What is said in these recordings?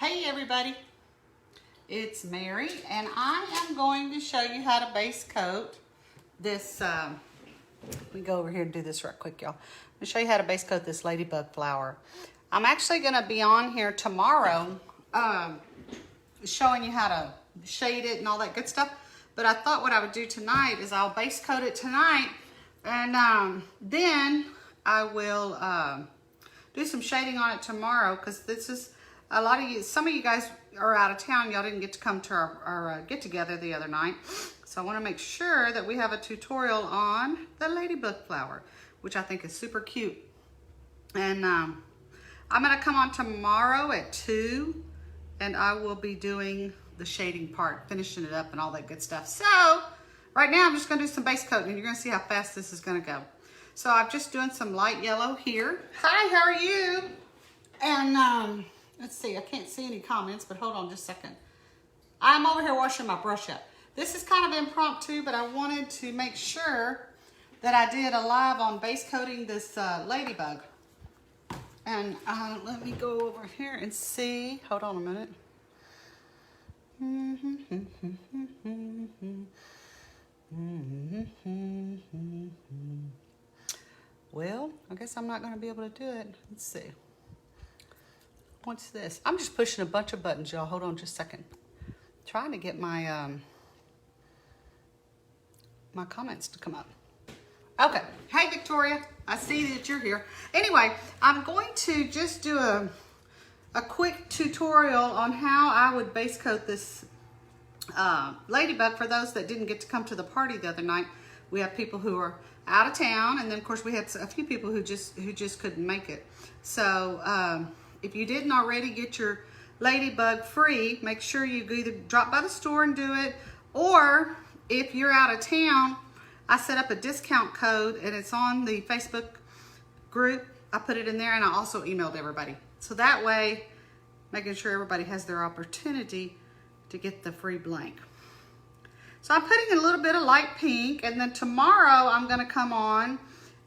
Hey everybody, it's Mary and I am going to show you how to base coat this, let me go over here and do this right quick, y'all. I'm going to show you how to base coat this ladybug flower. I'm actually going to be on here tomorrow showing you how to shade it and all that good stuff, but I thought what I would do tonight is I'll base coat it tonight and then I will do some shading on it tomorrow, because this is a lot of you, some of you guys are out of town. Y'all didn't get to come to our get together the other night. So I want to make sure that we have a tutorial on the ladybug flower, which I think is super cute. And I'm going to come on tomorrow at 2 and I will be doing the shading part, finishing it up and all that good stuff. So right now I'm just going to do some base coating and you're going to see how fast this is going to go. So I'm just doing some light yellow here. Hi, how are you? And let's see, I can't see any comments, but hold on just a second. I'm over here washing my brush up. This is kind of impromptu, but I wanted to make sure that I did a live on base coating this ladybug. And let me go over here and see. Hold on a minute. Well, I guess I'm not going to be able to do it. Let's see. What's this? I'm just pushing a bunch of buttons, y'all. Hold on just a second. Trying to get my my comments to come up. Okay. Hey, Victoria. I see that you're here. Anyway, I'm going to just do a quick tutorial on how I would base coat this ladybug for those that didn't get to come to the party the other night. We have people who are out of town, and then of course we had a few people who just couldn't make it. So if you didn't already get your ladybug free, make sure you either drop by the store and do it, or if you're out of town, I set up a discount code and it's on the Facebook group. I put it in there and I also emailed everybody. So that way, making sure everybody has their opportunity to get the free blank. So I'm putting a little bit of light pink, and then tomorrow I'm gonna come on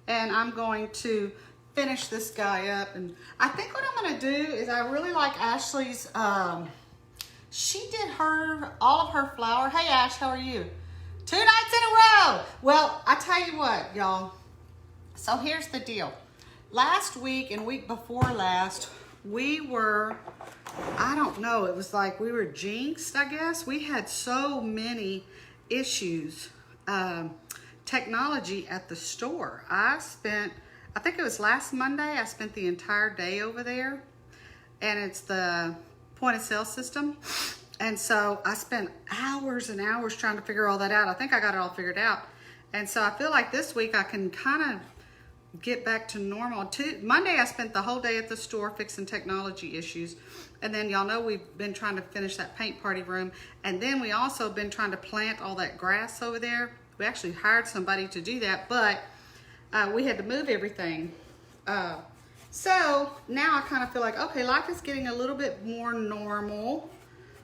and I'm going to finish this guy up. And I think what I'm gonna do is, I really like Ashley's, she did all of her flower. Hey Ash, how are you? 2 nights in a row. Well, I tell you what, y'all. So here's the deal. Last week and week before last, we were, I don't know, it was like we were jinxed, I guess. We had so many issues, technology at the store. I think it was last Monday, I spent the entire day over there, and it's the point of sale system. And so I spent hours and hours trying to figure all that out. I think I got it all figured out. And so I feel like this week I can kind of get back to normal. Monday I spent the whole day at the store fixing technology issues. And then y'all know we've been trying to finish that paint party room. And then we also been trying to plant all that grass over there. We actually hired somebody to do that, but we had to move everything. So now I kind of feel like, okay, life is getting a little bit more normal,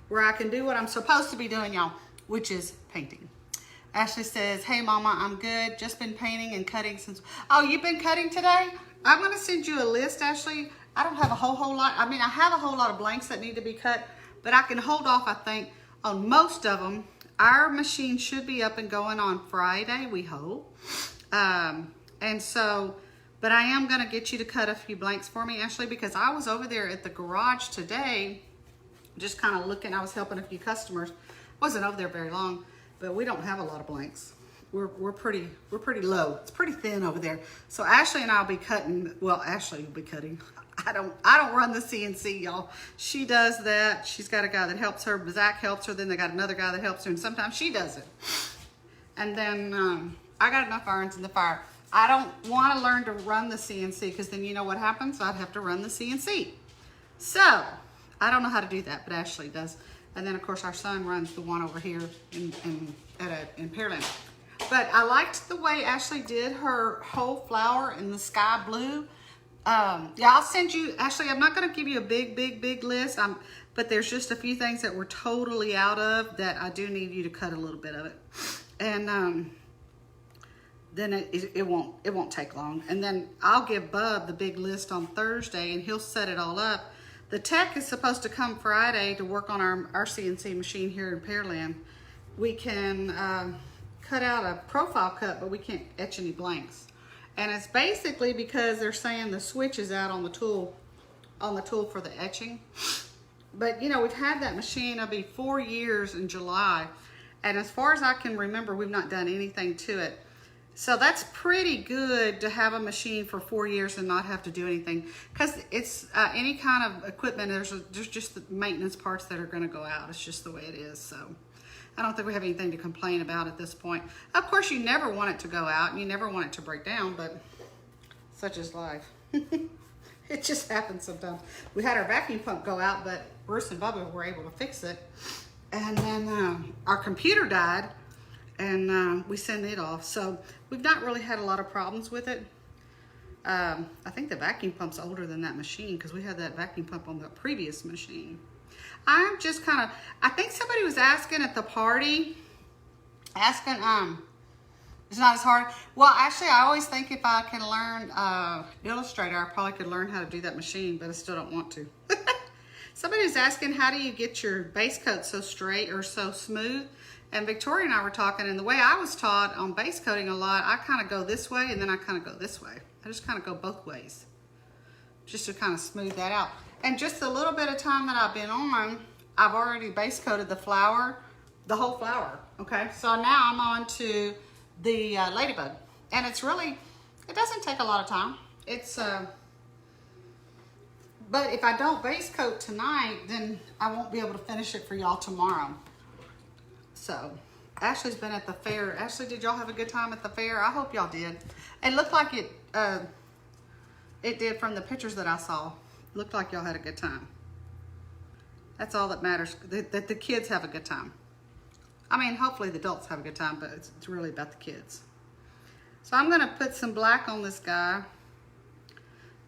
where I can do what I'm supposed to be doing, y'all, which is painting. Ashley says, hey mama, I'm good. Just been painting and cutting since. Oh, you've been cutting today? I'm gonna send you a list, Ashley. I don't have a whole lot. I mean, I have a whole lot of blanks that need to be cut, but I can hold off, I think, on most of them. Our machine should be up and going on Friday, we hope. And so, but I am gonna get you to cut a few blanks for me, Ashley, because I was over there at the garage today, just kind of looking. I was helping a few customers. Wasn't over there very long, but we don't have a lot of blanks. We're pretty low. It's pretty thin over there. So Ashley and I'll be cutting. Well, Ashley will be cutting. I don't run the CNC, y'all. She does that. She's got a guy that helps her. Zach helps her. Then they got another guy that helps her, and sometimes she does it. And then I got enough irons in the fire. I don't want to learn to run the CNC, because then you know what happens. I'd have to run the CNC. So I don't know how to do that, but Ashley does. And then of course our son runs the one over here in Pearland. But I liked the way Ashley did her whole flower in the sky blue. Yeah, I'll send you, Ashley, I'm not gonna give you a big list, but there's just a few things that we're totally out of that I do need you to cut a little bit of it. And then it won't take long. And then I'll give Bub the big list on Thursday and he'll set it all up. The tech is supposed to come Friday to work on our CNC machine here in Pearland. We can cut out a profile cut, but we can't etch any blanks. And it's basically because they're saying the switch is out on the tool for the etching. But you know, we've had that machine, it'll be 4 years in July. And as far as I can remember, we've not done anything to it. So that's pretty good to have a machine for 4 years and not have to do anything. Because it's any kind of equipment, there's just the maintenance parts that are going to go out. It's just the way it is. So I don't think we have anything to complain about at this point. Of course, you never want it to go out and you never want it to break down, but such is life. It just happens sometimes. We had our vacuum pump go out, but Bruce and Bubba were able to fix it. And then our computer died. And we sent it off. So we've not really had a lot of problems with it. I think the vacuum pump's older than that machine because we had that vacuum pump on the previous machine. I'm just kind of, I think somebody was asking at the party, it's not as hard. Well, actually, I always think if I can learn Illustrator, I probably could learn how to do that machine, but I still don't want to. Somebody was asking, how do you get your base coat so straight or so smooth? And Victoria and I were talking, and the way I was taught on base coating a lot, I kind of go this way and then I kind of go this way. I just kind of go both ways just to kind of smooth that out. And just the little bit of time that I've been on, I've already base coated the flower, the whole flower. Okay, so now I'm on to the ladybug. And it's really, it doesn't take a lot of time. It's, but if I don't base coat tonight, then I won't be able to finish it for y'all tomorrow. So, Ashley's been at the fair. Ashley, did y'all have a good time at the fair? I hope y'all did. It looked like it did from the pictures that I saw. It looked like y'all had a good time. That's all that matters, that the kids have a good time. I mean, hopefully the adults have a good time, but it's really about the kids. So I'm gonna put some black on this guy,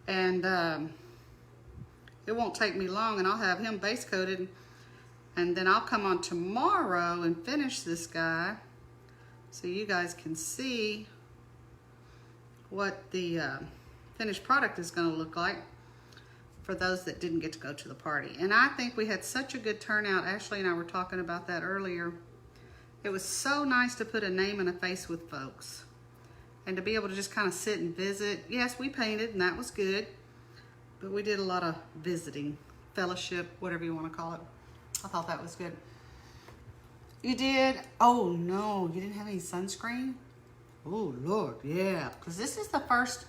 and it won't take me long, and I'll have him base coated. And then I'll come on tomorrow and finish this guy so you guys can see what the finished product is going to look like for those that didn't get to go to the party. And I think we had such a good turnout. Ashley and I were talking about that earlier. It was so nice to put a name and a face with folks and to be able to just kind of sit and visit. Yes, we painted and that was good, but we did a lot of visiting, fellowship, whatever you want to call it. I thought that was good. You did? Oh no, you didn't have any sunscreen? Oh Lord, yeah. Because this is the first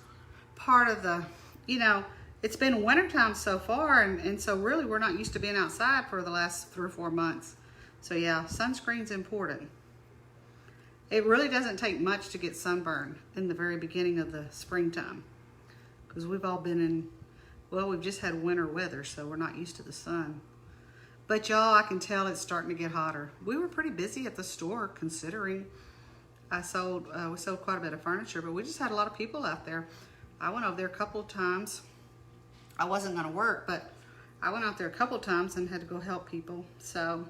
part of the, you know, it's been wintertime so far, and so really we're not used to being outside for the last 3 or 4 months. So yeah, sunscreen's important. It really doesn't take much to get sunburned in the very beginning of the springtime. Because we've all been in, well, we've just had winter weather, so we're not used to the sun. But y'all, I can tell it's starting to get hotter. We were pretty busy at the store considering we sold quite a bit of furniture, but we just had a lot of people out there. I went over there a couple of times. I wasn't gonna work, but I went out there a couple of times and had to go help people. So,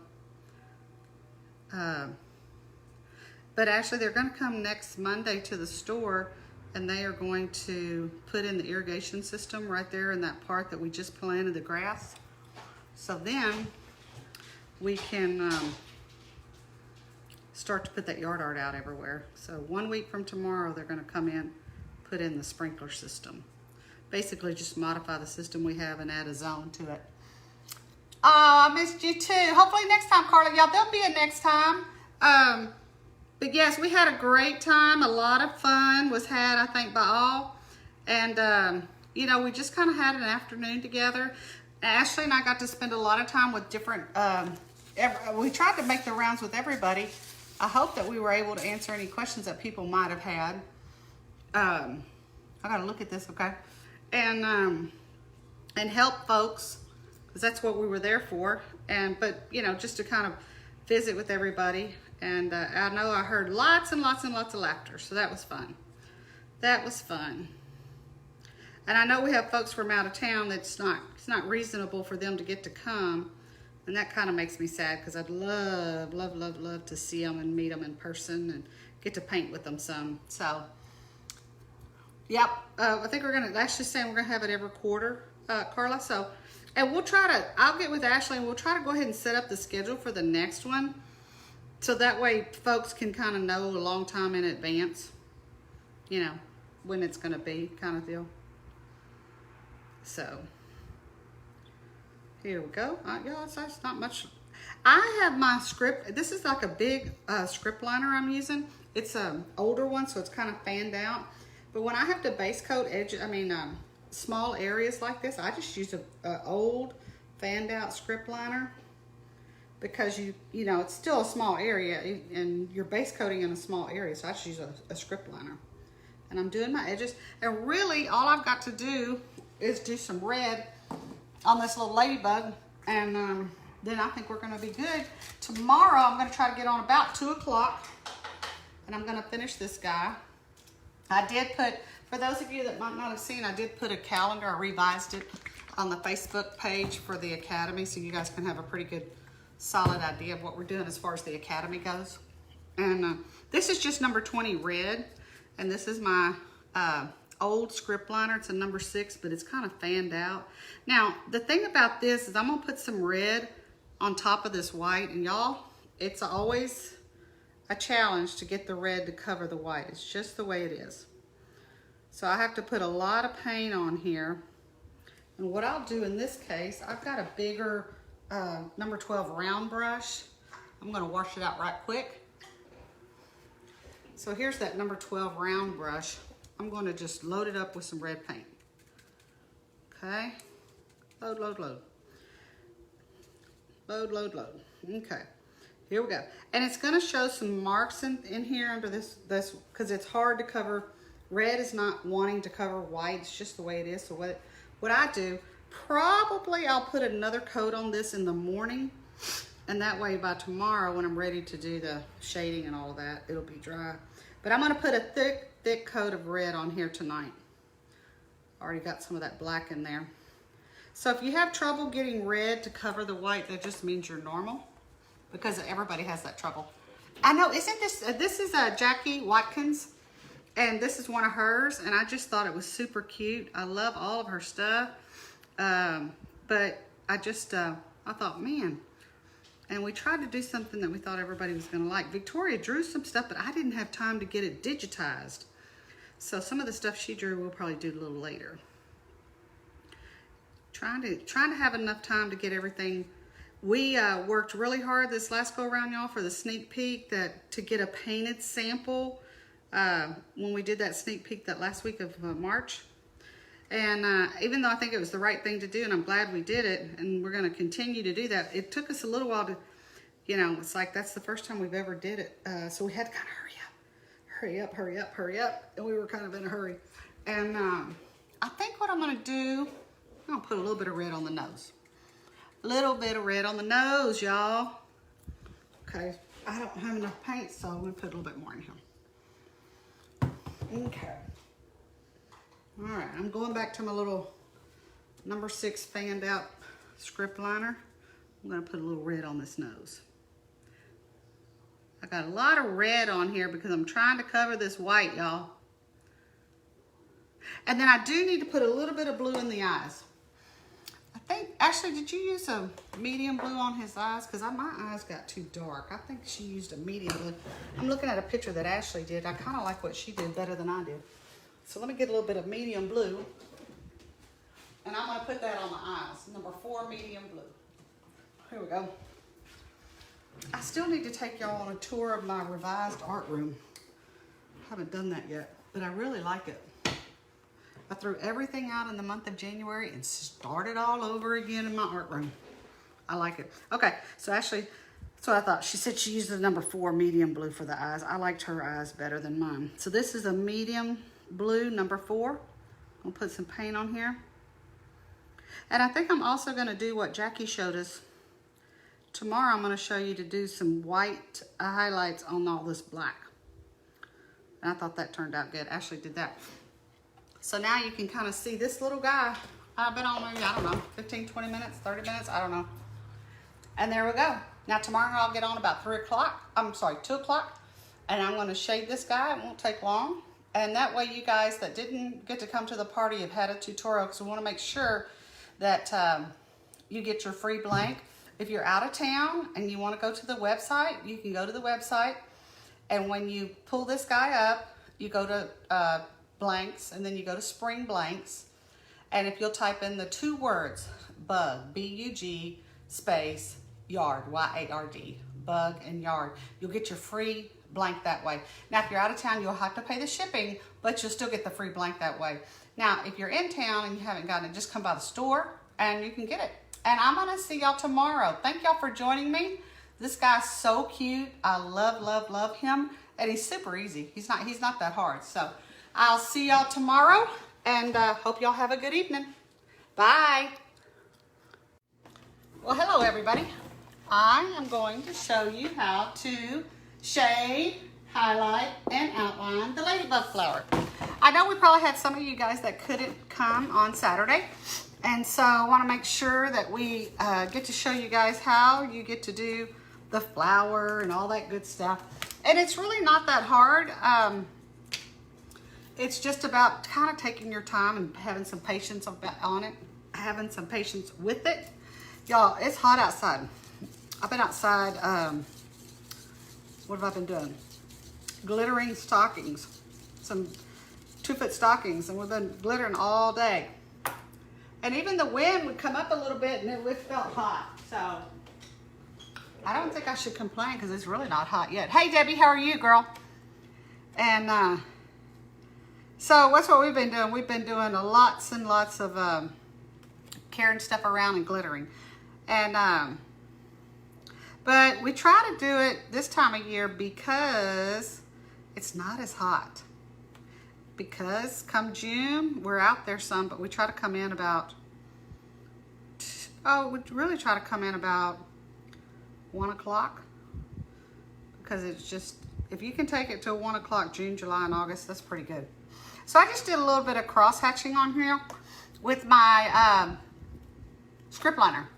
but actually they're gonna come next Monday to the store, and they are going to put in the irrigation system right there in that part that we just planted the grass. So then we can start to put that yard art out everywhere. So 1 week from tomorrow, they're gonna come in, put in the sprinkler system. Basically just modify the system we have and add a zone to it. Oh, I missed you too. Hopefully next time, Carla. Y'all, there'll be a next time. But yes, we had a great time. A lot of fun was had, I think, by all. And, you know, we just kind of had an afternoon together. Ashley and I got to spend a lot of time with different, we tried to make the rounds with everybody. I hope that we were able to answer any questions that people might have had. I gotta look at this, okay? And help folks, because that's what we were there for. But you know, just to kind of visit with everybody. And I know I heard lots and lots and lots of laughter, so that was fun. That was fun. And I know we have folks from out of town that's it's not reasonable for them to get to come. And that kind of makes me sad because I'd love, love, love, love to see them and meet them in person and get to paint with them some. So, yep, I think we're going to, actually saying we're going to have it every quarter. Carla. So, and we'll try to, I'll get with Ashley and we'll try to go ahead and set up the schedule for the next one. So that way folks can kind of know a long time in advance, you know, when it's going to be kind of deal. So, here we go. Y'all, that's not much. I have my script. This is like a big script liner I'm using. It's an older one, so it's kind of fanned out. But when I have to base coat small areas like this, I just use a old fanned out script liner. Because you know, it's still a small area and you're base coating in a small area. So I just use a script liner. And I'm doing my edges. And really all I've got to do is do some red on this little ladybug. And then I think we're gonna be good. Tomorrow I'm gonna try to get on about 2 o'clock. And I'm gonna finish this guy. I did put, for those of you that might not have seen, I did put a calendar. I revised it on the Facebook page for the Academy. So you guys can have a pretty good solid idea of what we're doing as far as the Academy goes. And this is just number 20 red, and this is my old script liner. It's a number 6, but it's kind of fanned out. Now the thing about this is I'm gonna put some red on top of this white, and y'all, it's always a challenge to get the red to cover the white. It's just the way it is. So I have to put a lot of paint on here, and what I'll do in this case, I've got a bigger number 12 round brush. I'm gonna wash it out right quick. So here's that number 12 round brush. I'm gonna just load it up with some red paint. Okay, load, load, load. Load, load, load. Okay, here we go. And it's gonna show some marks in here under this, because it's hard to cover. Red is not wanting to cover white, it's just the way it is. So what I do, probably I'll put another coat on this in the morning, and that way by tomorrow when I'm ready to do the shading and all of that, it'll be dry. But I'm gonna put a thick coat of red on here tonight. Already got some of that black in there. So if you have trouble getting red to cover the white, that just means you're normal, because everybody has that trouble. I know, isn't this is Jackie Watkins, and this is one of hers, and I just thought it was super cute. I love all of her stuff. But I just, I thought, man, and we tried to do something that we thought everybody was gonna like. Victoria drew some stuff, but I didn't have time to get it digitized. So some of the stuff she drew, we'll probably do a little later. Trying to have enough time to get everything. We worked really hard this last go around, y'all, for the sneak peek to get a painted sample when we did that sneak peek that last week of March. And even though I think it was the right thing to do, and I'm glad we did it, and we're going to continue to do that, it took us a little while to, you know, it's like that's the first time we've ever did it. So we had to kind of hurry up, and we were kind of in a hurry. And I think what I'm going to do, I'm going to put a little bit of red on the nose. A little bit of red on the nose, y'all. Okay, I don't have enough paint, so I'm going to put a little bit more in here. Okay. All right, I'm going back to my little number 6 fanned out script liner. I'm gonna put a little red on this nose. I got a lot of red on here because I'm trying to cover this white, y'all. And then I do need to put a little bit of blue in the eyes. I think, Ashley, did you use a medium blue on his eyes? Because my eyes got too dark. I think she used a medium blue. I'm looking at a picture that Ashley did. I kind of like what she did better than I did. So let me get a little bit of medium blue. And I'm going to put that on the eyes. Number 4 medium blue. Here we go. I still need to take y'all on a tour of my revised art room. I haven't done that yet, but I really like it. I threw everything out in the month of January and started all over again in my art room. I like it. Okay, so Ashley, that's what I thought. She said she used the number 4 medium blue for the eyes. I liked her eyes better than mine. So this is a medium blue, number 4. I'll put some paint on here. And I think I'm also going to do what Jackie showed us. Tomorrow I'm going to show you to do some white highlights on all this black. And I thought that turned out good. Ashley did that. So now you can kind of see this little guy. I've been on maybe, I don't know, 15, 20 minutes, 30 minutes, I don't know. And there we go. Now tomorrow I'll get on about 2 o'clock. And I'm going to shade this guy. It won't take long. And that way you guys that didn't get to come to the party have had a tutorial, because we want to make sure that you get your free blank. If you're out of town and you want to go to the website, you can go to the website, and when you pull this guy up, you go to blanks, and then you go to spring blanks, and if you'll type in the 2 words, bug, B-U-G, space, yard, Y-A-R-D, bug and yard, you'll get your free blank that way. Now, if you're out of town, you'll have to pay the shipping, but you'll still get the free blank that way. Now, if you're in town and you haven't gotten it, just come by the store and you can get it. And I'm gonna see y'all tomorrow. Thank y'all for joining me. This guy's so cute. I love, love, love him. And he's super easy. He's not that hard. So I'll see y'all tomorrow, and hope y'all have a good evening. Bye. Well, hello everybody. I am going to show you how to shade, highlight, and outline the ladybug flower. I know we probably had some of you guys that couldn't come on Saturday, and so I want to make sure that we get to show you guys how you get to do the flower and all that good stuff. And it's really not that hard. It's just about kind of taking your time and having some patience on it, having some patience with it. Y'all, it's hot outside. I've been outside, what have I been doing? Glittering stockings, some 2-foot stockings, and we've been glittering all day. And even the wind would come up a little bit and it felt hot. So I don't think I should complain because it's really not hot yet. Hey Debbie, how are you, girl? And so what's what we've been doing? We've been doing lots and lots of carrying stuff around and glittering. And but we try to do it this time of year because it's not as hot. Because come June, we're out there some, but we try to come in about, we really try to come in about 1 o'clock. Because it's just, if you can take it till 1 o'clock, June, July, and August, that's pretty good. So I just did a little bit of cross hatching on here with my script liner.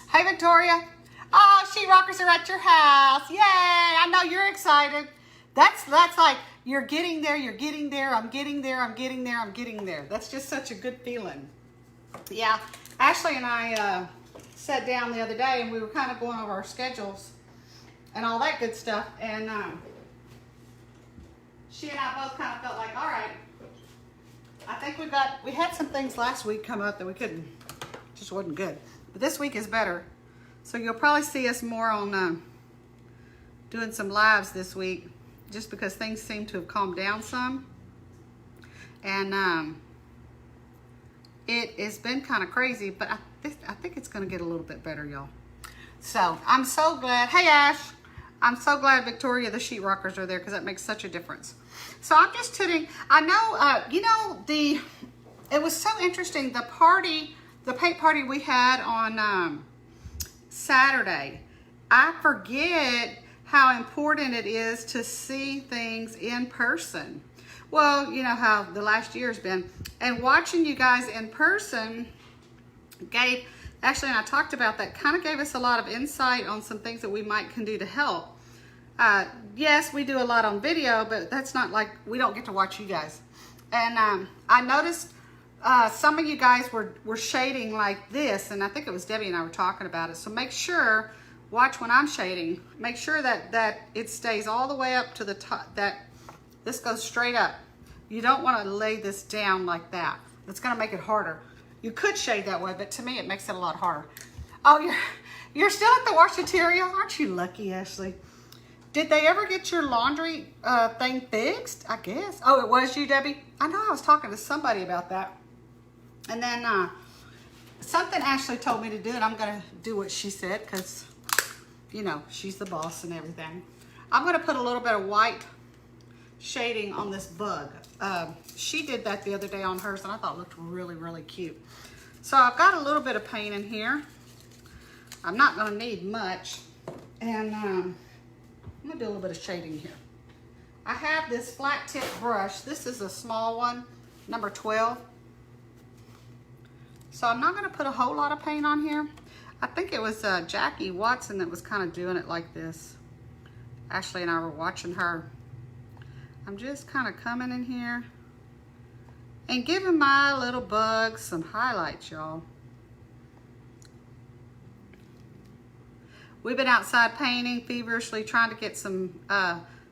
Hey Victoria. Oh, sheet rockers are at your house. Yay, I know you're excited. That's like, you're getting there, I'm getting there, I'm getting there. That's just such a good feeling. Yeah, Ashley and I sat down the other day and we were kind of going over our schedules and all that good stuff. And she and I both kind of felt like, all right, I think we had some things last week come up that we couldn't, just wasn't good. But this week is better. So you'll probably see us more on doing some lives this week, just because things seem to have calmed down some. And it has been kind of crazy, but I think it's going to get a little bit better, y'all. So I'm so glad. Hey Ash, I'm so glad Victoria, the sheetrockers are there, because that makes such a difference. So I'm just tuning. I know, you know, it was so interesting, the paint party we had on Saturday. I forget how important it is to see things in person. Well, you know how the last year's been. And watching you guys in person Ashley and I talked about that, kind of gave us a lot of insight on some things that we can do to help. Yes, we do a lot on video, but that's not like, we don't get to watch you guys. And I noticed some of you guys were shading like this, and I think it was Debbie and I were talking about it. So make sure, watch when I'm shading, make sure that it stays all the way up to the top, that this goes straight up. You don't want to lay this down like that. It's going to make it harder. You could shade that way, but to me it makes it a lot harder. Oh, you're still at the washateria? Aren't you lucky, Ashley? Did they ever get your laundry thing fixed? I guess. Oh, it was you, Debbie? I know I was talking to somebody about that. And then something Ashley told me to do, and I'm going to do what she said because, you know, she's the boss and everything. I'm going to put a little bit of white shading on this bug. She did that the other day on hers, and I thought it looked really, really cute. So I've got a little bit of paint in here. I'm not going to need much. And I'm going to do a little bit of shading here. I have this flat tip brush. This is a small one, number 12. So I'm not going to put a whole lot of paint on here. I think it was Jackie Watson that was kind of doing it like this. Ashley and I were watching her. I'm just kind of coming in here and giving my little bugs some highlights, y'all. we've been outside painting, feverishly trying to get some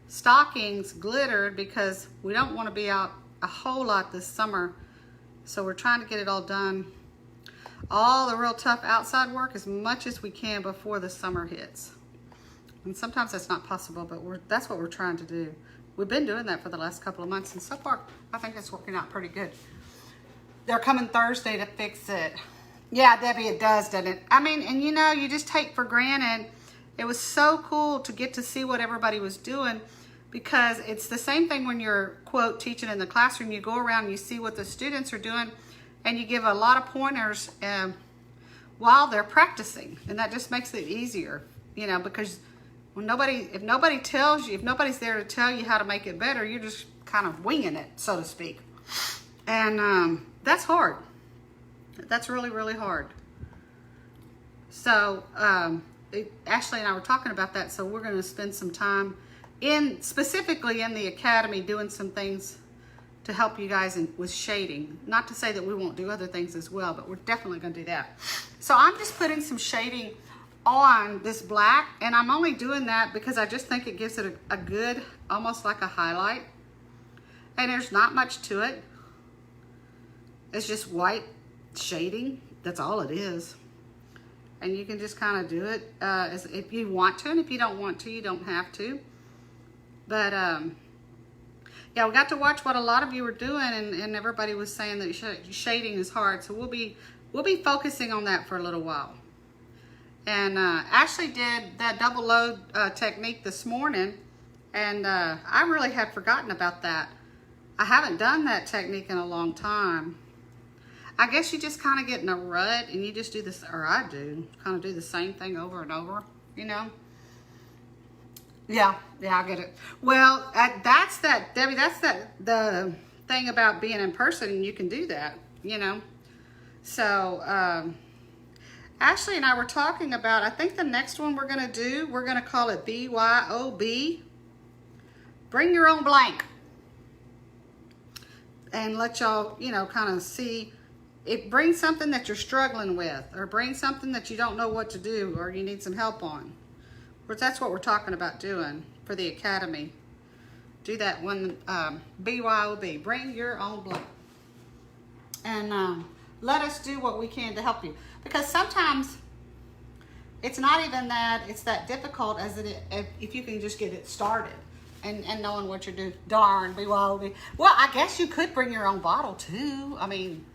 stockings glittered because we don't want to be out a whole lot this summer. So we're trying to get it all done. All the real tough outside work as much as we can before the summer hits. And sometimes that's not possible, but that's what we're trying to do. We've been doing that for the last couple of months, and so far, I think it's working out pretty good. They're coming Thursday to fix it. Yeah, Debbie, it does, doesn't it? I mean, and you know, you just take for granted. It was so cool to get to see what everybody was doing, because it's the same thing when you're, quote, teaching in the classroom. You go around and you see what the students are doing, and you give a lot of pointers while they're practicing, and that just makes it easier, you know, because when if nobody's there to tell you how to make it better, you're just kind of winging it, so to speak. And that's hard. That's really, really hard. So Ashley and I were talking about that, so we're going to spend some time specifically in the academy doing some things to help you guys with shading. Not to say that we won't do other things as well, but we're definitely going to do that. So I'm just putting some shading on this black, and I'm only doing that because I just think it gives it a good, almost like a highlight. And there's not much to it. It's just white shading. That's all it is. And you can just kind of do it if you want to, and if you don't want to, you don't have to. But yeah, we got to watch what a lot of you were doing, and everybody was saying that shading is hard. So we'll be focusing on that for a little while. And Ashley did that double load technique this morning, and I really had forgotten about that. I haven't done that technique in a long time. I guess you just kind of get in a rut and you just do this, or I do, kind of do the same thing over and over, you know? Yeah, I get it. Well, that's that, Debbie, the thing about being in person, you can do that, you know? So, Ashley and I were talking about, I think the next one we're going to call it BYOB. Bring your own blank. And let y'all, you know, kind of see, bring something that you're struggling with, or bring something that you don't know what to do, or you need some help on. But that's what we're talking about doing for the academy. Do that one, BYOB, bring your own blank. And let us do what we can to help you. Because sometimes it's not even that it's that difficult as if you can just get it started and knowing what you're doing. Darn, BYOB. Well, I guess you could bring your own bottle too. I mean,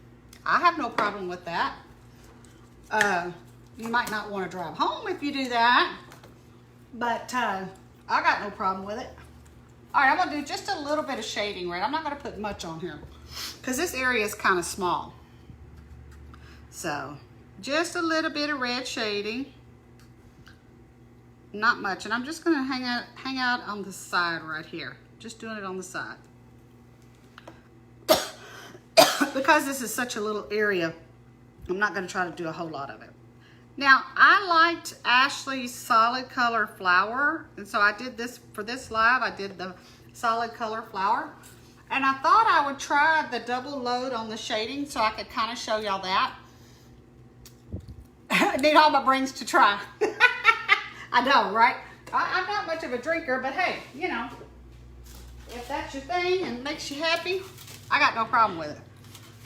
I have no problem with that. You might not want to drive home if you do that, but I got no problem with it. All right, I'm going to do just a little bit of shading, right? I'm not going to put much on here because this area is kind of small. So just a little bit of red shading, not much. And I'm just going to hang out on the side right here. Just doing it on the side. Because this is such a little area, I'm not going to try to do a whole lot of it. Now, I liked Ashley's solid color flower, and so I did this for this live. I did the solid color flower, and I thought I would try the double load on the shading so I could kind of show y'all that. I need all my brains to try. I know, right? I'm not much of a drinker, but hey, you know, if that's your thing and makes you happy, I got no problem with it.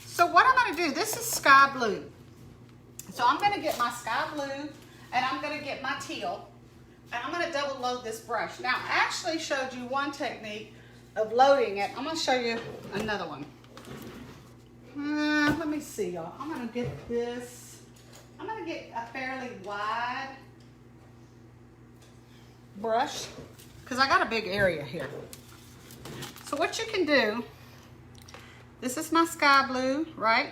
So what I'm going to do, this is sky blue. So I'm going to get my sky blue, and I'm going to get my teal, and I'm going to double load this brush. Now, Ashley showed you one technique of loading it. I'm going to show you another one. Let me see, y'all. I'm going to get this. I'm going to get a fairly wide brush because I got a big area here. So what you can do, this is my sky blue, right?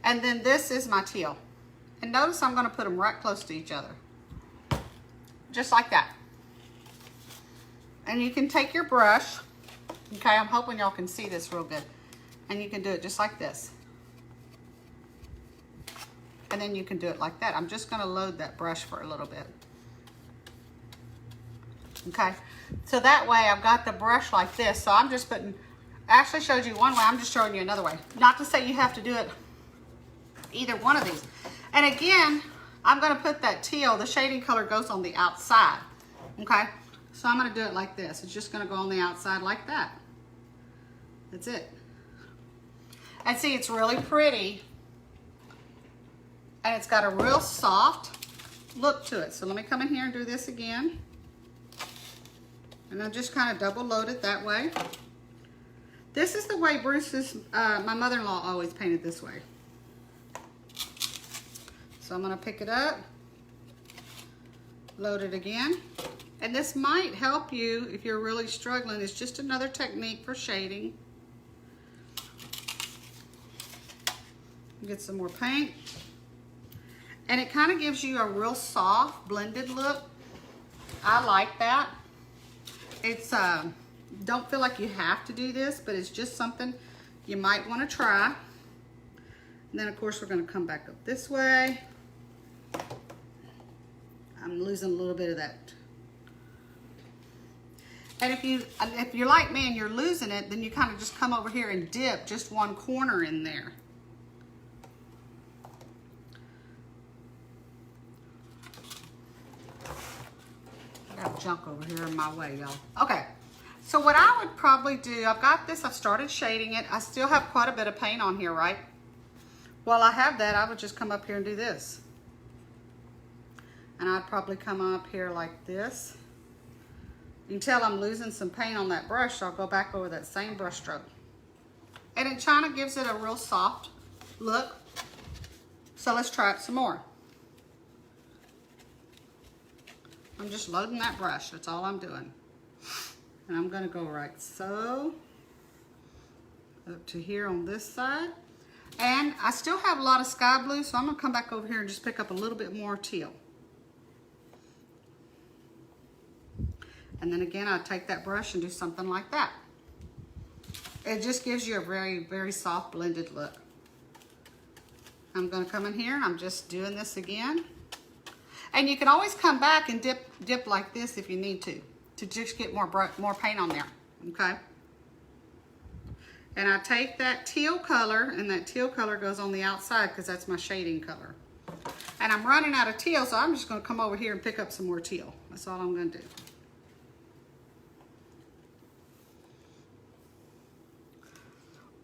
And then this is my teal. And notice I'm going to put them right close to each other. Just like that. And you can take your brush. Okay, I'm hoping y'all can see this real good. And you can do it just like this. And then you can do it like that. I'm just going to load that brush for a little bit. Okay, so that way I've got the brush like this. So I'm just putting, Ashley showed you one way, I'm just showing you another way. Not to say you have to do it either one of these. And again, I'm gonna put that teal, the shading color goes on the outside, okay? So I'm gonna do it like this. It's just gonna go on the outside like that. That's it. And see, it's really pretty. And it's got a real soft look to it. So let me come in here and do this again. And I'll just kind of double load it that way. This is the way Bruce's, my mother-in-law always painted this way. So I'm gonna pick it up, load it again. And this might help you if you're really struggling. It's just another technique for shading. Get some more paint. And it kind of gives you a real soft, blended look. I like that. It's, don't feel like you have to do this, but it's just something you might want to try. And then of course we're going to come back up this way. I'm losing a little bit of that. And if you're like me and you're losing it, then you kind of just come over here and dip just one corner in there. I got junk over here in my way, y'all. Okay, so what I would probably do, I've got this, I've started shading it. I still have quite a bit of paint on here, right? While I have that, I would just come up here and do this. And I'd probably come up here like this. You can tell I'm losing some paint on that brush, so I'll go back over that same brush stroke. And it kind of gives it a real soft look. So let's try it some more. I'm just loading that brush, that's all I'm doing. And I'm gonna go right so, up to here on this side. And I still have a lot of sky blue, so I'm gonna come back over here and just pick up a little bit more teal. And then again, I take that brush and do something like that. It just gives you a very, very soft blended look. I'm gonna come in here and I'm just doing this again. And you can always come back and dip like this if you need to just get more paint on there, okay? And I take that teal color, and that teal color goes on the outside because that's my shading color. And I'm running out of teal, so I'm just gonna come over here and pick up some more teal. That's all I'm gonna do.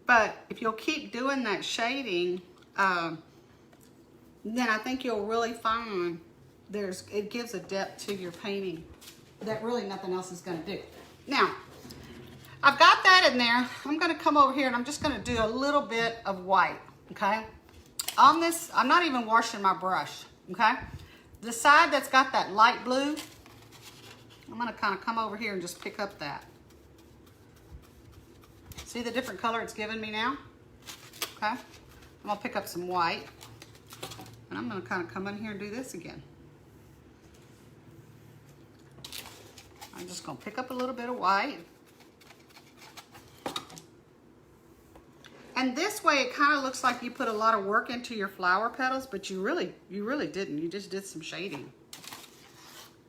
But if you'll keep doing that shading, then I think you'll really find it gives a depth to your painting that really nothing else is going to do. Now, I've got that in there. I'm going to come over here and I'm just going to do a little bit of white, okay? On this, I'm not even washing my brush, okay? The side that's got that light blue, I'm going to kind of come over here and just pick up that. See the different color it's giving me now? Okay? I'm going to pick up some white. And I'm going to kind of come in here and do this again. I'm just going to pick up a little bit of white. And this way it kind of looks like you put a lot of work into your flower petals, but you really didn't. You just did some shading.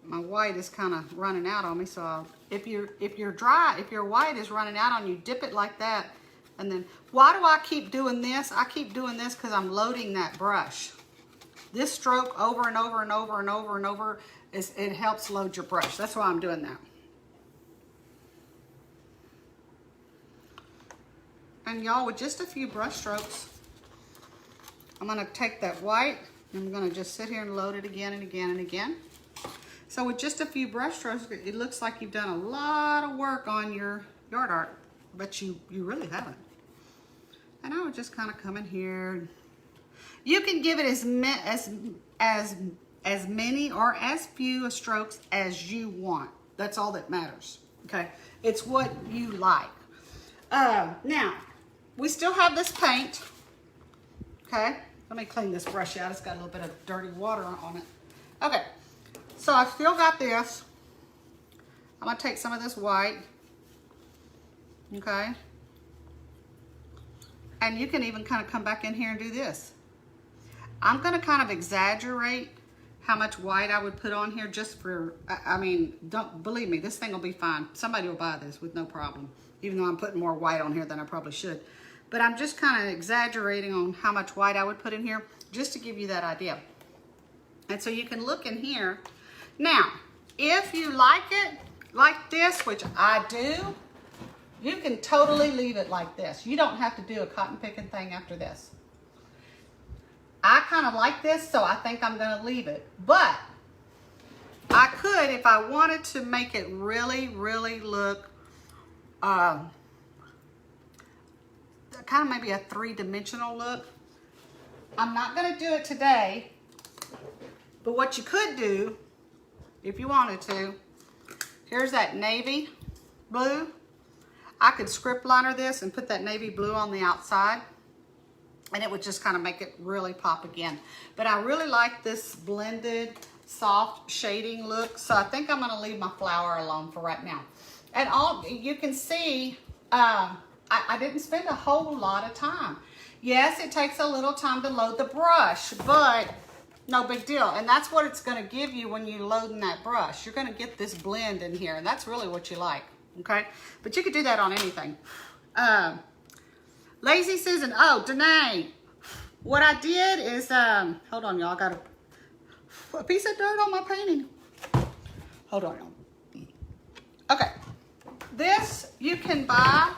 My white is kind of running out on me, so if your white is running out on you, dip it like that. And then, why do I keep doing this? I keep doing this because I'm loading that brush. This stroke over and over and over and over and over, it helps load your brush. That's why I'm doing that. And y'all, with just a few brush strokes, I'm gonna take that white, and I'm gonna just sit here and load it again and again and again. So with just a few brush strokes, it looks like you've done a lot of work on your yard art, but you really haven't. And I would just kind of come in here. You can give it as many or as few strokes as you want. That's all that matters, okay? It's what you like. Now, we still have this paint, okay? Let me clean this brush out. It's got a little bit of dirty water on it. Okay. So I've still got this. I'm gonna take some of this white, okay? And you can even kind of come back in here and do this. I'm gonna kind of exaggerate how much white I would put on here just for, I mean, don't believe me, this thing will be fine. Somebody will buy this with no problem, even though I'm putting more white on here than I probably should. But I'm just kind of exaggerating on how much white I would put in here just to give you that idea. And so you can look in here. Now, if you like it like this, which I do, you can totally leave it like this. You don't have to do a cotton picking thing after this. I kind of like this, so I think I'm going to leave it. But I could, if I wanted to make it really, really look kind of maybe a three-dimensional look. I'm not going to do it today, but what you could do, if you wanted to, here's that navy blue. I could script liner this and put that navy blue on the outside, and it would just kind of make it really pop again. But I really like this blended, soft shading look, so I think I'm going to leave my flower alone for right now. And all you can see, I didn't spend a whole lot of time. Yes, it takes a little time to load the brush, but no big deal. And that's what it's going to give you when you load in that brush. You're going to get this blend in here, and that's really what you like, okay? But you could do that on anything. Lazy Susan, oh, Danae, what I did is, hold on, y'all, I got a piece of dirt on my painting. Hold on, y'all. Okay, this, you can buy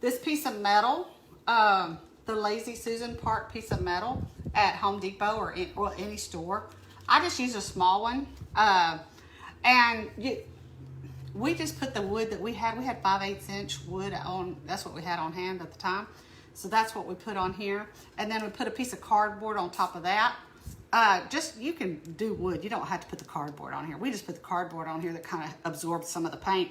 this piece of metal, the Lazy Susan part piece of metal at Home Depot or any store. I just use a small one. We just put the wood that we had 5/8 inch wood on, that's what we had on hand at the time. So that's what we put on here. And then we put a piece of cardboard on top of that. You can do wood. You don't have to put the cardboard on here. We just put the cardboard on here that kind of absorbs some of the paint.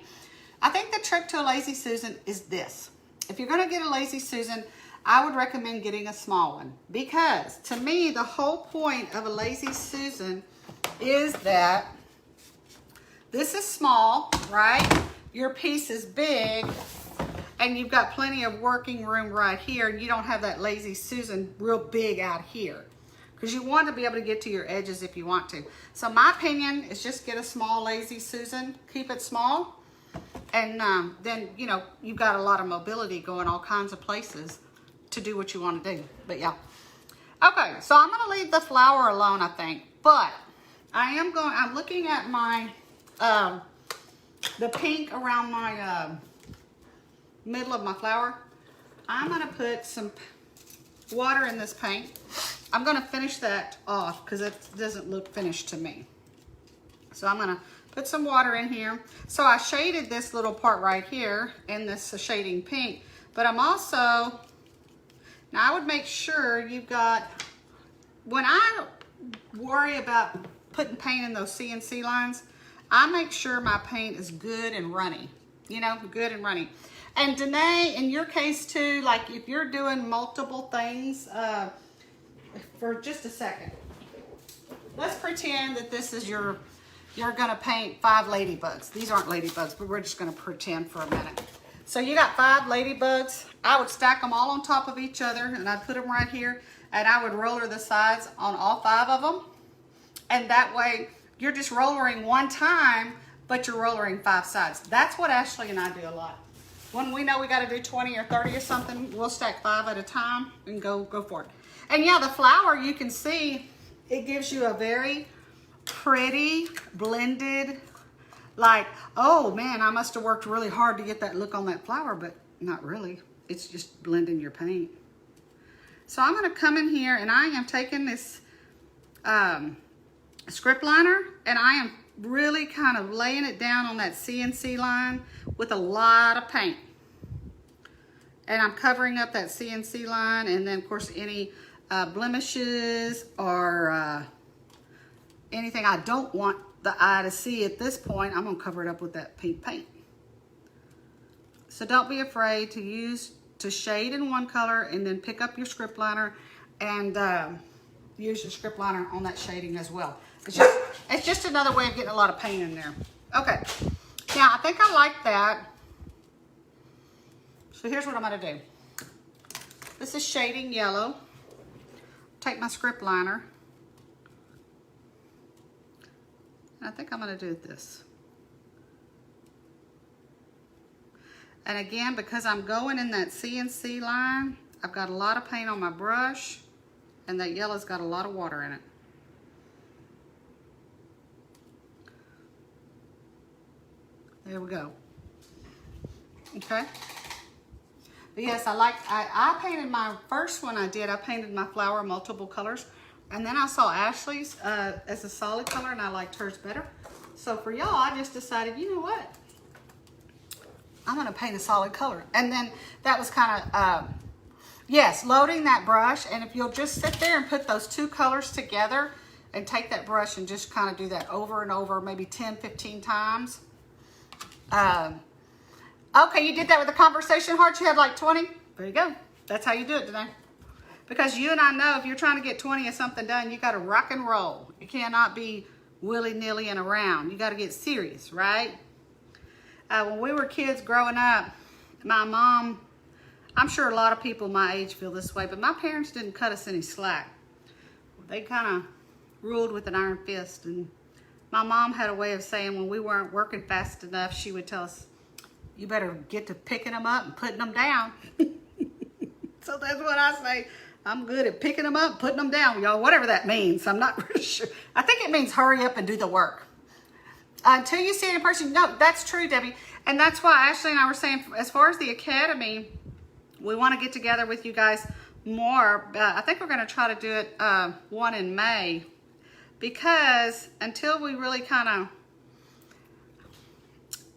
I think the trick to a Lazy Susan is this. If you're going to get a Lazy Susan, I would recommend getting a small one, because to me, the whole point of a Lazy Susan is that this is small, right? Your piece is big, and you've got plenty of working room right here, and you don't have that Lazy Susan real big out here, because you want to be able to get to your edges if you want to. So my opinion is just get a small Lazy Susan, keep it small, and then, you know, you've got a lot of mobility going all kinds of places to do what you want to do. But yeah. Okay, so I'm going to leave the flower alone, I think. But I'm looking at my, the pink around my middle of my flower. I'm going to put some water in this paint. I'm going to finish that off because it doesn't look finished to me. So I'm going to put some water in here. So I shaded this little part right here in this shading pink, but I'm also, now I would make sure you've got, when I worry about putting paint in those CNC lines, I make sure my paint is good and runny, you know, good and runny. And Danae, in your case too, like if you're doing multiple things, for just a second, let's pretend that this is you're gonna paint 5 ladybugs. These aren't ladybugs, but we're just gonna pretend for a minute. So you got 5 ladybugs. I would stack them all on top of each other, and I'd put them right here, and I would roller the sides on all 5 of them. And that way, you're just rollering one time, but you're rollering 5 sides. That's what Ashley and I do a lot. When we know we gotta do 20 or 30 or something, we'll stack 5 at a time and go for it. And yeah, the flower, you can see, it gives you a very pretty, blended, like, oh man, I must have worked really hard to get that look on that flower, but not really. It's just blending your paint. So I'm gonna come in here, and I am taking this script liner, and I am really kind of laying it down on that CNC line with a lot of paint. And I'm covering up that CNC line, and then of course any blemishes or anything I don't want the eye to see at this point, I'm gonna cover it up with that pink paint. So don't be afraid to shade in one color and then pick up your script liner and use your script liner on that shading as well. It's just another way of getting a lot of paint in there. Okay, now I think I like that. So here's what I'm gonna do. This is shading yellow. Take my script liner. And I think I'm gonna do this. And again, because I'm going in that CNC line, I've got a lot of paint on my brush, and that yellow's got a lot of water in it. There we go. Okay. But yes, I painted my first one I painted my flower multiple colors. And then I saw Ashley's as a solid color, and I liked hers better. So for y'all, I just decided, you know what? I'm gonna paint a solid color. And then that was kind of, yes, loading that brush. And if you'll just sit there and put those two colors together and take that brush and just kind of do that over and over, maybe 10, 15 times. Okay, you did that with the conversation hearts. You had like 20. There you go. That's how you do it today. Because you and I know if you're trying to get 20 of something done, you got to rock and roll. You cannot be willy-nilly and around. You got to get serious, right? When we were kids growing up, my mom, I'm sure a lot of people my age feel this way, but my parents didn't cut us any slack. They kind of ruled with an iron fist. And my mom had a way of saying when we weren't working fast enough, she would tell us, you better get to picking them up and putting them down. So that's what I say. I'm good at picking them up, putting them down, y'all, whatever that means. I'm not really sure. I think it means hurry up and do the work. Until you see it in person. No, that's true, Debbie. And that's why Ashley and I were saying, as far as the Academy, we want to get together with you guys more. I think we're going to try to do it one in May. Because until we really kind of,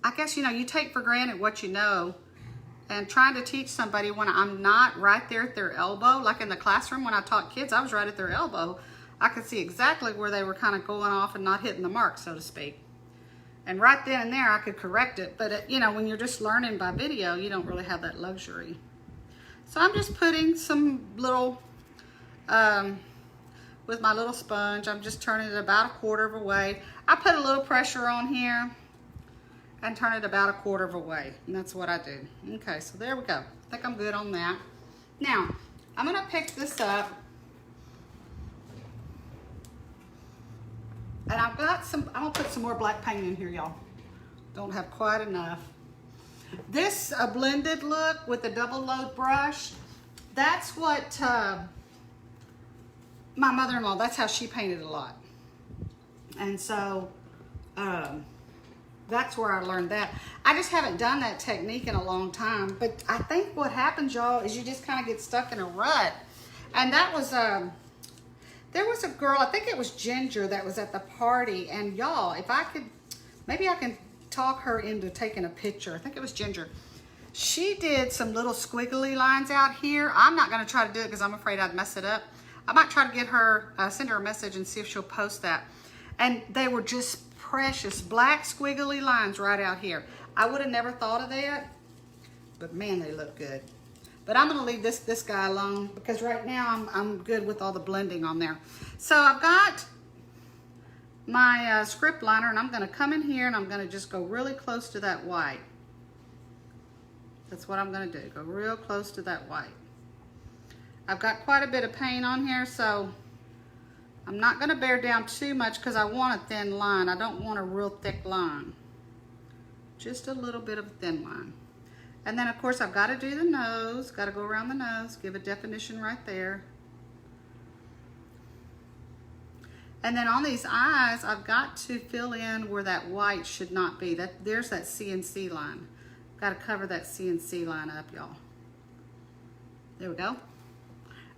I guess, you know, you take for granted what you know. And trying to teach somebody when I'm not right there at their elbow, like in the classroom when I taught kids, I was right at their elbow. I could see exactly where they were kind of going off and not hitting the mark, so to speak. And right then and there, I could correct it. But, you know, when you're just learning by video, you don't really have that luxury. So I'm just putting some little, with my little sponge, I'm just turning it about 1/4 of a way. I put a little pressure on here and turn it about 1/4 of a way. And that's what I do. Okay, so there we go. I think I'm good on that. Now, I'm gonna pick this up. And I've got some, I'm gonna put some more black paint in here, y'all. Don't have quite enough. This blended look with the double load brush, that's what my mother-in-law, that's how she painted a lot. And so, that's where I learned that. I just haven't done that technique in a long time. But I think what happens, y'all, is you just kind of get stuck in a rut. And that was, there was a girl, I think it was Ginger, that was at the party. And y'all, if I could, maybe I can talk her into taking a picture. I think it was Ginger. She did some little squiggly lines out here. I'm not going to try to do it because I'm afraid I'd mess it up. I might try to get her, send her a message and see if she'll post that. And they were just precious black squiggly lines right out here. I would have never thought of that, but man, they look good. But I'm gonna leave this guy alone because right now I'm good with all the blending on there. So I've got my script liner, and I'm gonna come in here and I'm gonna just go really close to that white. That's what I'm gonna do, go real close to that white. I've got quite a bit of paint on here, so I'm not going to bear down too much because I want a thin line. I don't want a real thick line. Just a little bit of a thin line. And then, of course, I've got to do the nose. Got to go around the nose. Give a definition right there. And then on these eyes, I've got to fill in where that white should not be. There's that CNC line. Got to cover that CNC line up, y'all. There we go.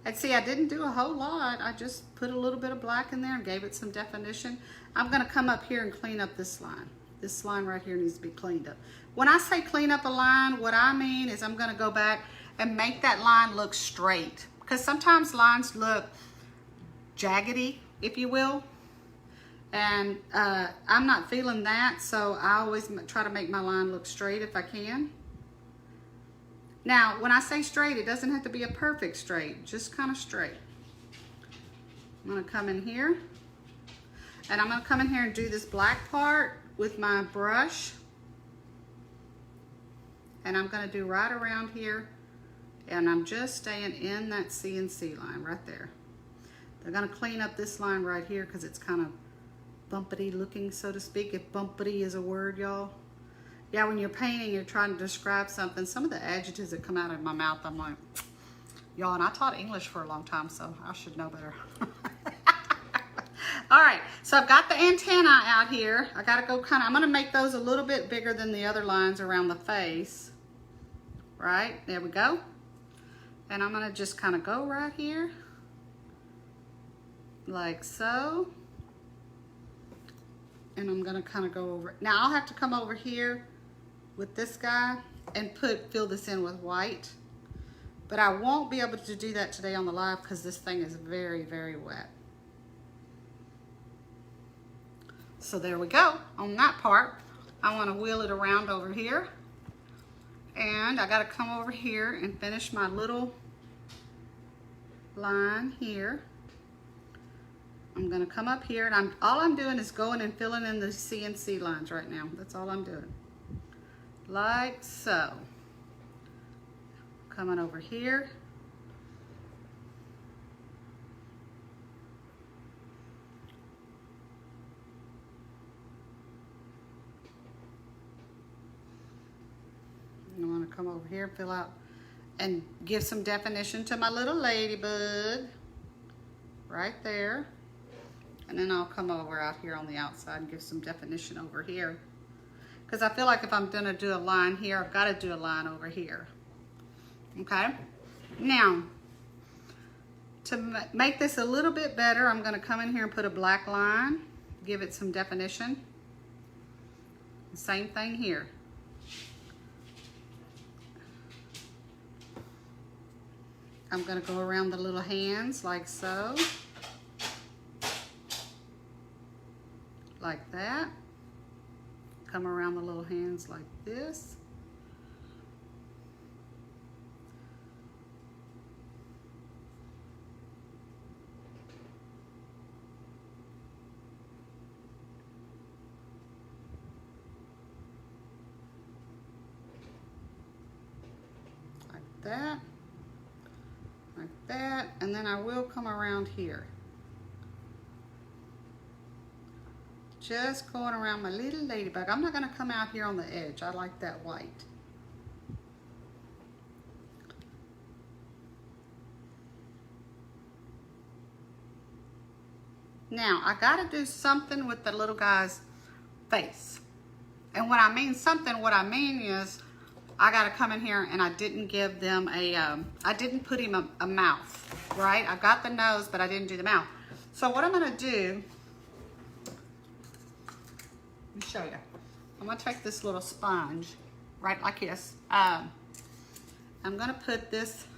And see, I didn't do a whole lot. I just put a little bit of black in there and gave it some definition. I'm gonna come up here and clean up this line. This line right here needs to be cleaned up. When I say clean up a line, what I mean is I'm gonna go back and make that line look straight. Because sometimes lines look jaggedy, if you will. And I'm not feeling that, so I always try to make my line look straight if I can. Now, when I say straight, it doesn't have to be a perfect straight, just kind of straight. I'm gonna come in here, and I'm gonna come in here and do this black part with my brush. And I'm gonna do right around here, and I'm just staying in that CNC line right there. They're gonna clean up this line right here because it's kind of bumpity looking, so to speak, if bumpity is a word, y'all. Yeah, when you're painting, you're trying to describe something. Some of the adjectives that come out of my mouth, I'm like, y'all, and I taught English for a long time, so I should know better. All right, so I've got the antennae out here. I gotta go I'm gonna make those a little bit bigger than the other lines around the face. Right, there we go. And I'm gonna just kind of go right here, like so. And I'm gonna kind of go over. Now I'll have to come over here with this guy and fill this in with white. But I won't be able to do that today on the live because this thing is very, very wet. So there we go on that part. I want to wheel it around over here. And I got to come over here and finish my little line here. I'm going to come up here and all I'm doing is going and filling in the CNC lines right now. That's all I'm doing. Like so. Coming over here. I want to come over here, fill out, and give some definition to my little ladybug. Right there. And then I'll come over out here on the outside and give some definition over here. Because I feel like if I'm going to do a line here, I've got to do a line over here. Okay? Now, to make this a little bit better, I'm going to come in here and put a black line. Give it some definition. Same thing here. I'm going to go around the little hands like so. Like that. Come around the little hands like this. Like that. Like that. And then I will come around here. Just going around my little ladybug. I'm not going to come out here on the edge. I like that white. Now, I got to do something with the little guy's face. And when I mean something, what I mean is I got to come in here and I didn't give them I didn't put him a mouth, right? I got the nose, but I didn't do the mouth. So what I'm going to do, let me show you. I'm going to take this little sponge, right like this. I'm going to put this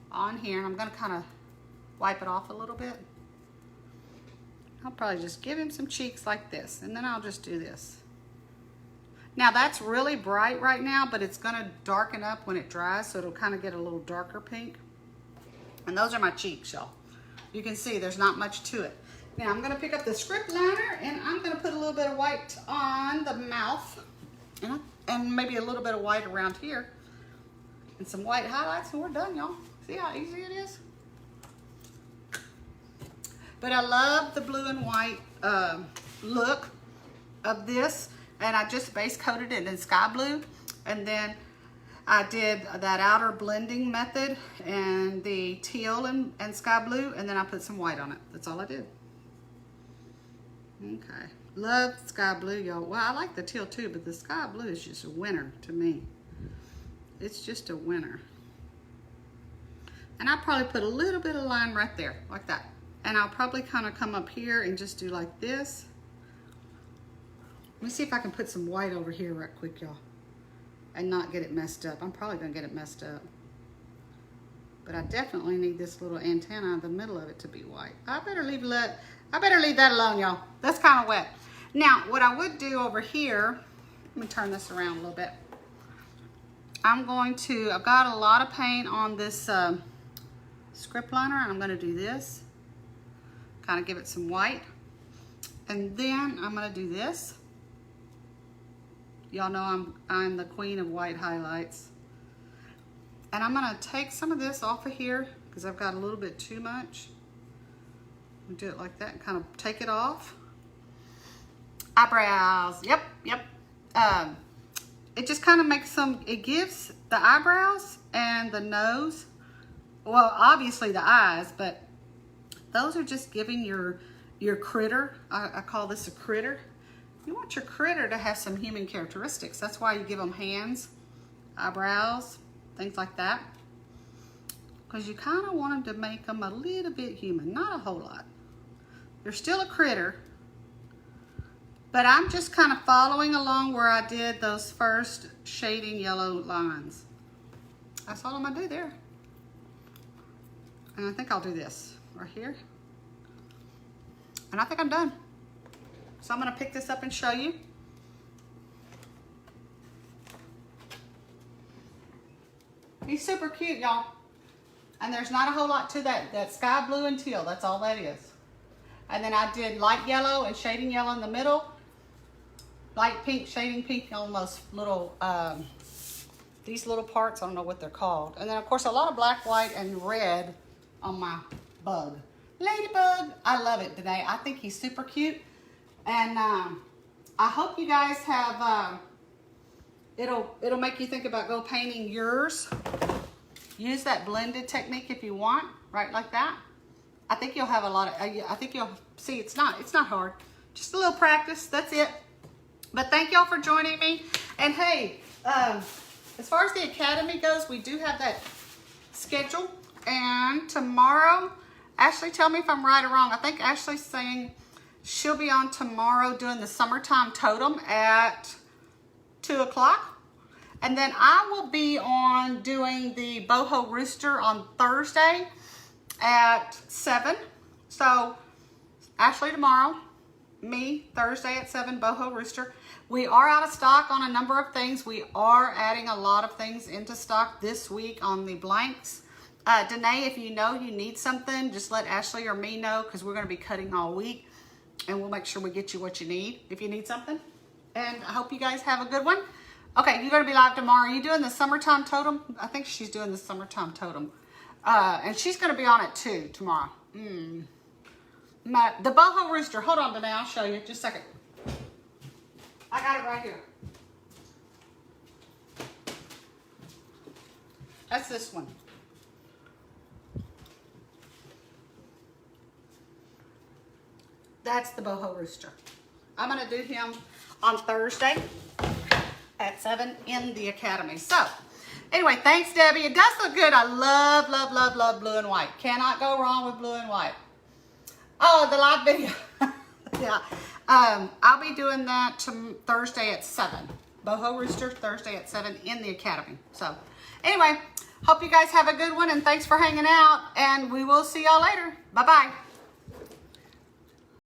on here and I'm going to kind of wipe it off a little bit. I'll probably just give him some cheeks like this and then I'll just do this. Now that's really bright right now, but it's going to darken up when it dries, so it'll kind of get a little darker pink. And those are my cheeks, y'all. You can see there's not much to it. Now I'm going to pick up the script liner and I'm going to put a little bit of white on the mouth and maybe a little bit of white around here and some white highlights and we're done, y'all. See how easy it is? But I love the blue and white look of this, and I just base coated it in sky blue, and then I did that outer blending method and the teal and sky blue, and then I put some white on it. That's all I did. Okay, love sky blue, y'all. Well, I like the teal too, but the sky blue is just a winner to me. It's just a winner. And I'll probably put a little bit of line right there, like that. And I'll probably kind of come up here and just do like this. Let me see if I can put some white over here right quick, y'all, and not get it messed up. I'm probably gonna get it messed up. But I definitely need this little antenna in the middle of it to be white. I better leave that alone, y'all. That's kind of wet. Now, what I would do over here, let me turn this around a little bit. I've got a lot of paint on this script liner, and I'm gonna do this. Kind of give it some white. And then I'm gonna do this. Y'all know I'm the queen of white highlights. And I'm gonna take some of this off of here because I've got a little bit too much. I'll do it like that and kind of take it off. Eyebrows, yep. It just kind of makes it gives the eyebrows and the nose, well, obviously the eyes, but those are just giving your your critter. I call this a critter. You want your critter to have some human characteristics. That's why you give them hands, eyebrows, things like that. Because you kind of want them to make them a little bit human, not a whole lot. They're still a critter, but I'm just kind of following along where I did those first shading yellow lines. That's all I'm gonna do there. And I think I'll do this right here. And I think I'm done. So I'm gonna pick this up and show you. He's super cute, y'all. And there's not a whole lot to that sky blue and teal. That's all that is. And then I did light yellow and shading yellow in the middle. Light pink, shading pink on those little, these little parts. I don't know what they're called. And then of course a lot of black, white, and red on my bug. Ladybug. I love it today. I think he's super cute. And I hope you guys have, it'll make you think about go painting yours. Use that blended technique if you want, right, like that. I think you'll have a lot of, I think you'll see it's not hard. Just a little practice, that's it. But thank y'all for joining me. And hey, as far as the Academy goes, we do have that schedule. And tomorrow, Ashley, tell me if I'm right or wrong. I think Ashley's saying she'll be on tomorrow doing the summertime totem at 2 o'clock. And then I will be on doing the Boho Rooster on Thursday at 7. So Ashley tomorrow, me Thursday at 7, Boho Rooster. We are out of stock on a number of things. We are adding a lot of things into stock this week on the blanks. Danae, if you know you need something, just let Ashley or me know, because we're going to be cutting all week. And we'll make sure we get you what you need if you need something. And I hope you guys have a good one. Okay, you're going to be live tomorrow. Are you doing the summertime totem? I think she's doing the summertime totem. And she's going to be on it too tomorrow. The Boho Rooster. Hold on, Danae. I'll show you. Just a second. I got it right here. That's this one. That's the Boho Rooster. I'm going to do him on Thursday at 7 in the Academy. So, anyway, thanks, Debbie. It does look good. I love, love, love, love blue and white. Cannot go wrong with blue and white. Oh, the live video. Yeah. I'll be doing that Thursday at 7. Boho Rooster, Thursday at 7 in the Academy. So, anyway, hope you guys have a good one, and thanks for hanging out, and we will see y'all later. Bye-bye.